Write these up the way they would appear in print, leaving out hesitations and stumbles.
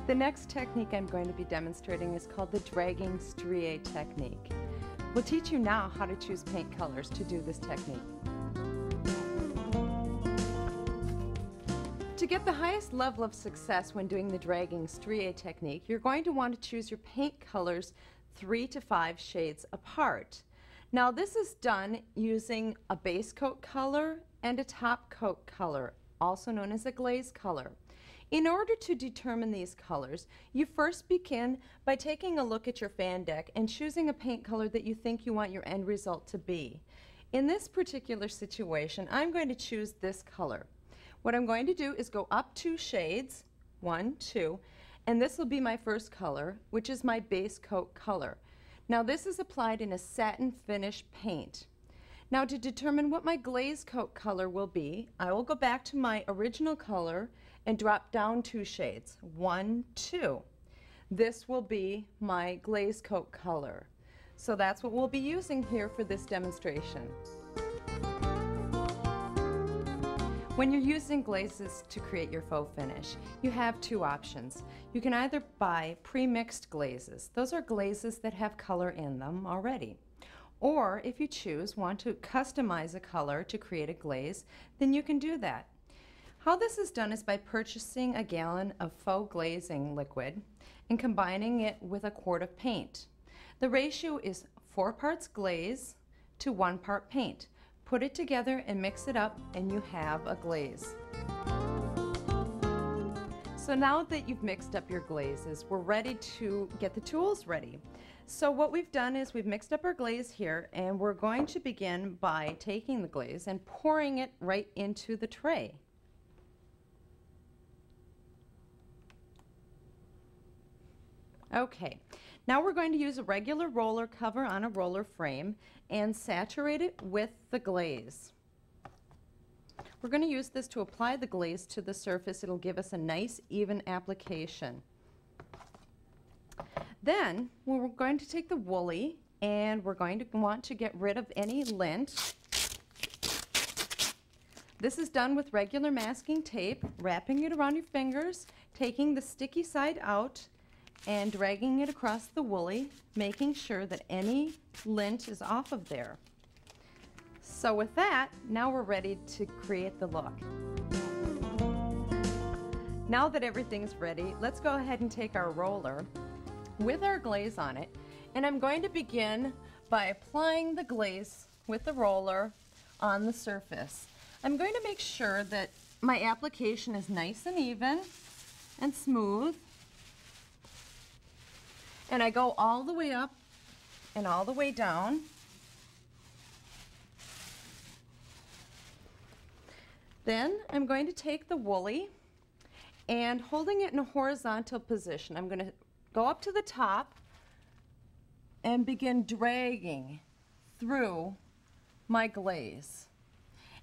The next technique I'm going to be demonstrating is called the dragging strié technique. We'll teach you now how to choose paint colors to do this technique. To get the highest level of success when doing the dragging strié technique, you're going to want to choose your paint colors 3 to 5 shades apart. Now this is done using a base coat color and a top coat color, also known as a glaze color. In order to determine these colors, you first begin by taking a look at your fan deck and choosing a paint color that you think you want your end result to be. In this particular situation, I'm going to choose this color. What I'm going to do is go up 2 shades, 1, 2, and this will be my first color, which is my base coat color. Now this is applied in a satin finish paint. Now to determine what my glaze coat color will be, I will go back to my original color and drop down 2 shades, 1, 2. This will be my glaze coat color. So that's what we'll be using here for this demonstration. When you're using glazes to create your faux finish, you have 2 options. You can either buy pre-mixed glazes. Those are glazes that have color in them already. Or if you want to customize a color to create a glaze, then you can do that. How this is done is by purchasing a gallon of faux glazing liquid and combining it with a quart of paint. The ratio is 4 parts glaze to 1 part paint. Put it together and mix it up and you have a glaze. So now that you've mixed up your glazes, we're ready to get the tools ready. So what we've done is we've mixed up our glaze here, and we're going to begin by taking the glaze and pouring it right into the tray. Okay, now we're going to use a regular roller cover on a roller frame and saturate it with the glaze. We're going to use this to apply the glaze to the surface. It'll give us a nice even application. Then we're going to take the Woolie and we're going to want to get rid of any lint. This is done with regular masking tape, wrapping it around your fingers, taking the sticky side out and dragging it across the Woolie, making sure that any lint is off of there. So with that, now we're ready to create the look. Now that everything's ready, let's go ahead and take our roller with our glaze on it, and I'm going to begin by applying the glaze with the roller on the surface. I'm going to make sure that my application is nice and even and smooth. And I go all the way up and all the way down. Then I'm going to take the Woolie and holding it in a horizontal position, I'm going to go up to the top and begin dragging through my glaze.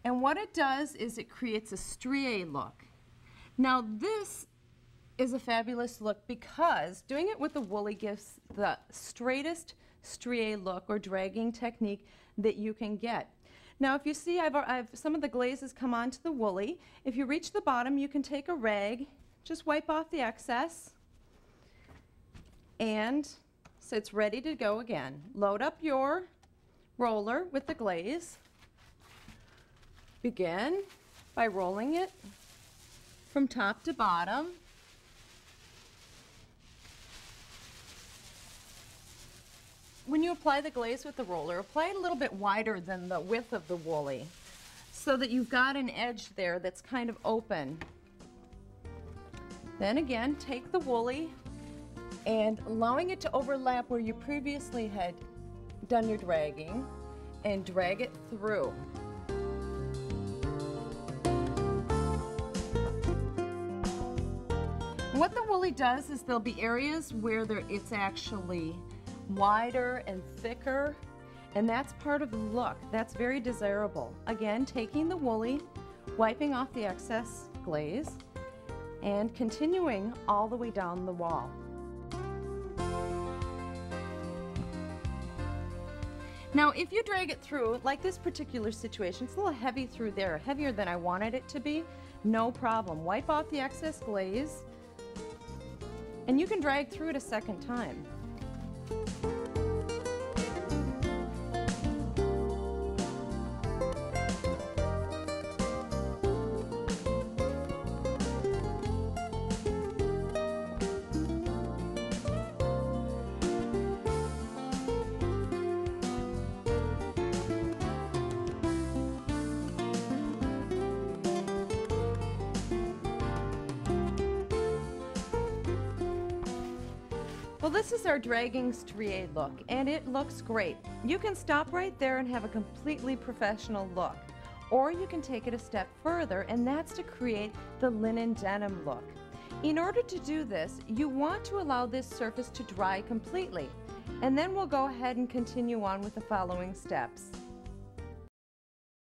And what it does is it creates a strié look. Now this is a fabulous look because doing it with the Woolie gives the straightest strié look or dragging technique that you can get. Now if you see I've some of the glazes come onto the Woolie. If you reach the bottom, you can take a rag, just wipe off the excess, and so it's ready to go again. Load up your roller with the glaze. Begin by rolling it from top to bottom. When you apply the glaze with the roller, apply it a little bit wider than the width of the Woolie so that you've got an edge there that's kind of open. Then again, take the Woolie and allowing it to overlap where you previously had done your dragging and drag it through. What the Woolie does is there'll be areas where it's actually wider and thicker, and that's part of the look. That's very desirable. Again, taking the Woolie, wiping off the excess glaze, and continuing all the way down the wall. Now, if you drag it through, like this particular situation, it's a little heavy through there, heavier than I wanted it to be, no problem. Wipe off the excess glaze and you can drag through it a second time. Well, this is our dragging strié look, and it looks great. You can stop right there and have a completely professional look, or you can take it a step further, and that's to create the linen denim look. In order to do this, you want to allow this surface to dry completely, and then we'll go ahead and continue on with the following steps.